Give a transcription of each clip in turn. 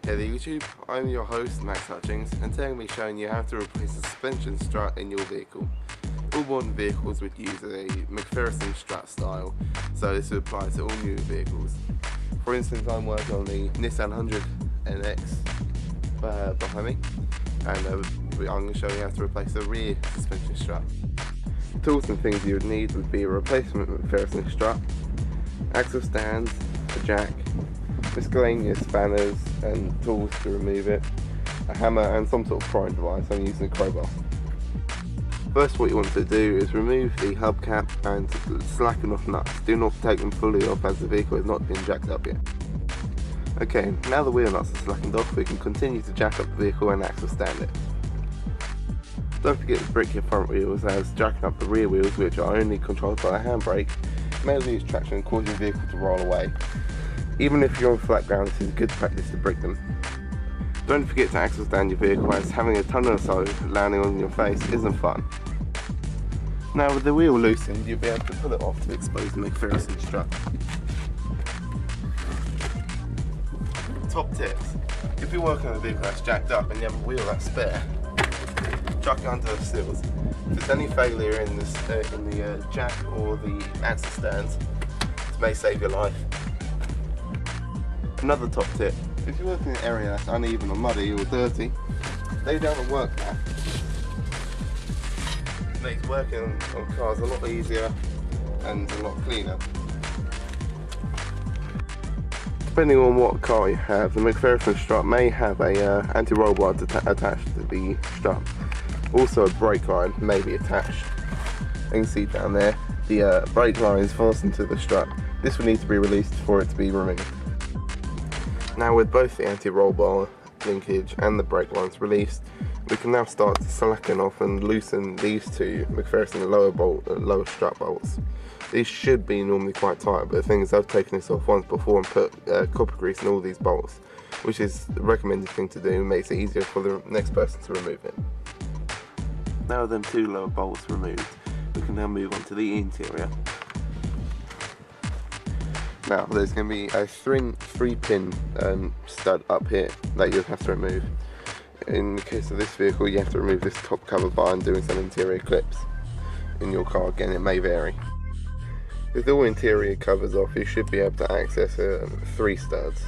Hey there YouTube, I'm your host Max Hutchings, and today I'm going to be showing you how to replace a suspension strut in your vehicle. All modern vehicles would use a McPherson strut style, so this would apply to all new vehicles. For instance, I'm working on the Nissan 100 NX behind me, and I'm going to show you how to replace the rear suspension strut. Tools and things you would need would be a replacement McPherson strut, axle stands, a jack, miscellaneous spanners and tools to remove it, a hammer and some sort of prying device. I'm using a crowbar. First, what you want to do is remove the hubcap and slacken off nuts. Do not take them fully off as the vehicle has not been jacked up yet. Okay, now the wheel nuts are slackened off, we can continue to jack up the vehicle and axle stand it. Don't forget to brick your front wheels, as jacking up the rear wheels, which are only controlled by the handbrake, may lose traction and cause your vehicle to roll away. Even if you're on flat ground, this is good practice to brick them. Don't forget to axle stand your vehicle, as having a ton of snow landing on your face isn't fun. Now with the wheel loosened, you'll be able to pull it off to expose the McPherson strut. Top tips: if you're working on a vehicle that's jacked up and you have a wheel that's spare, chuck it under the seals. If there's any failure in the jack or the axle stands, this may save your life. Another top tip: if you're working in an area that's uneven or muddy or dirty, lay down a work mat. It makes working on cars a lot easier and a lot cleaner. Depending on what car you have, the McPherson strut may have a anti-roll bar attached to the strut. Also a brake line may be attached. You can see down there, the brake line is fastened to the strut. This will need to be released for it to be removed. Now with both the anti-roll bar linkage and the brake lines released, we can now start to slacken off and loosen these two McPherson lower strut bolts. These should be normally quite tight, but the thing is, I've taken this off once before and put copper grease in all these bolts, which is the recommended thing to do and makes it easier for the next person to remove it. Now with them two lower bolts removed, we can now move on to the interior. Now there's going to be a 3-pin stud up here that you'll have to remove. In the case of this vehicle, you have to remove this top cover bar and doing some interior clips. In your car, again, it may vary. With all interior covers off, you should be able to access 3 studs.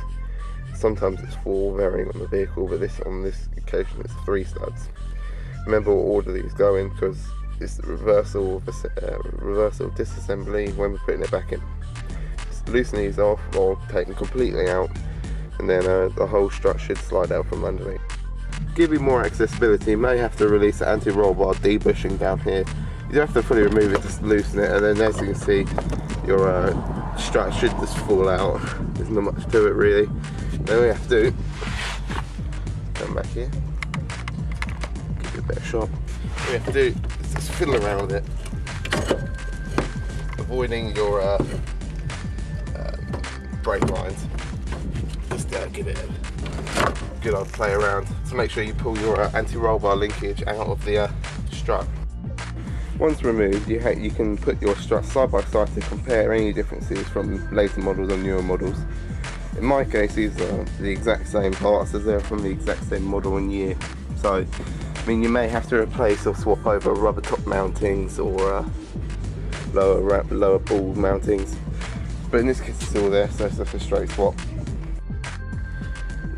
Sometimes it's 4, varying on the vehicle, but on this occasion it's 3 studs. Remember what order these go in, because it's the reversal disassembly when we're putting it back in. Loosen these off or take them completely out, and then the whole strut should slide out from underneath. Give you more accessibility, you may have to release the anti-roll bar debushing down here. You don't have to fully remove it, just loosen it, and then as you can see, your strut should just fall out. There's not much to it really. Then we have to come back here, give it a better shot. What we have to do is just fiddle around with it, avoiding your brake lines. Just give it a good old play around to make sure you pull your anti-roll bar linkage out of the strut. Once removed, you can put your struts side by side to compare any differences from later models and newer models. In my case, these are the exact same parts as they're from the exact same model and year. So, I mean, you may have to replace or swap over rubber top mountings or lower ball mountings. But in this case it's all there, so it's just a straight swap.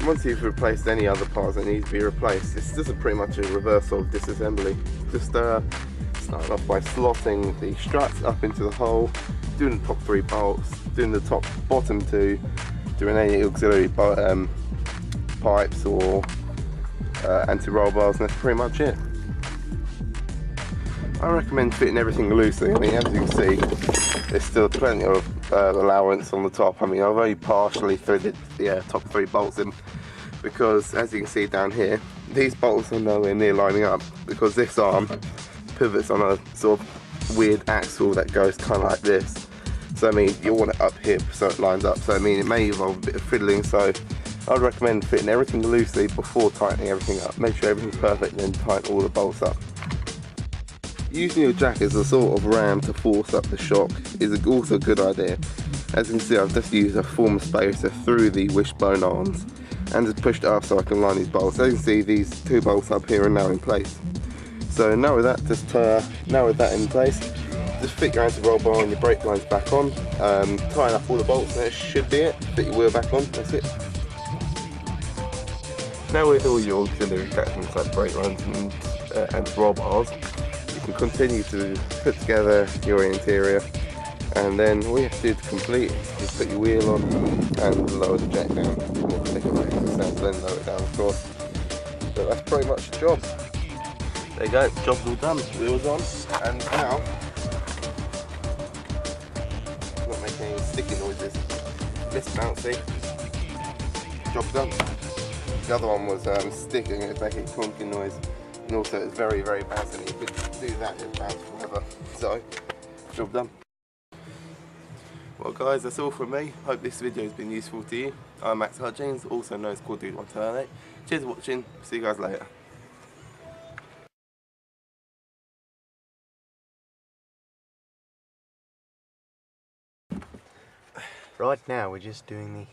Once you've replaced any other parts that need to be replaced, it's just pretty much a reversal of disassembly. Just starting off by slotting the struts up into the hole, doing the top 3 bolts, doing the bottom 2, doing any auxiliary pipes or anti-roll bars, and that's pretty much it. I recommend fitting everything loosely. I mean, as you can see, there's still plenty of allowance on the top. I mean, I've only partially threaded the top 3 bolts in, because as you can see down here, these bolts are nowhere near lining up, because this arm pivots on a sort of weird axle that goes kind of like this. So I mean, you want it up here so it lines up. So I mean, it may involve a bit of fiddling, so I'd recommend fitting everything loosely before tightening everything up. Make sure everything's perfect and then tighten all the bolts up. Using your jack as a sort of ram to force up the shock is also a good idea. As you can see, I've just used a form spacer through the wishbone arms and just pushed it up so I can line these bolts. As you can see, these 2 bolts up here are now in place. So now with that, in place, just fit your anti-roll bar and your brake lines back on, tighten up all the bolts, and that should be it. Fit your wheel back on, that's it. Now with all your auxiliary attachments like brake lines and anti-roll bars, you can continue to put together your interior, and then all you have to do to complete is put your wheel on and lower the jack down, or take it away from the stand, then lower it down of course. But that's pretty much the job. There you go, job's all done, wheels on, and now, not making any sticky noises, less bouncy, job's done. The other one was sticking, it was making a clunking noise, and also it's very, very bouncy, and you could do that and bounce forever. So, job done. Well guys, that's all from me. Hope this video has been useful to you. I'm Max Hutchins, also known as Cool Dude 128. Cheers for watching, see you guys later. Right now we're just doing the...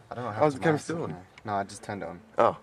I don't know how Oh, is the camera still on? No, I just turned it on. Oh.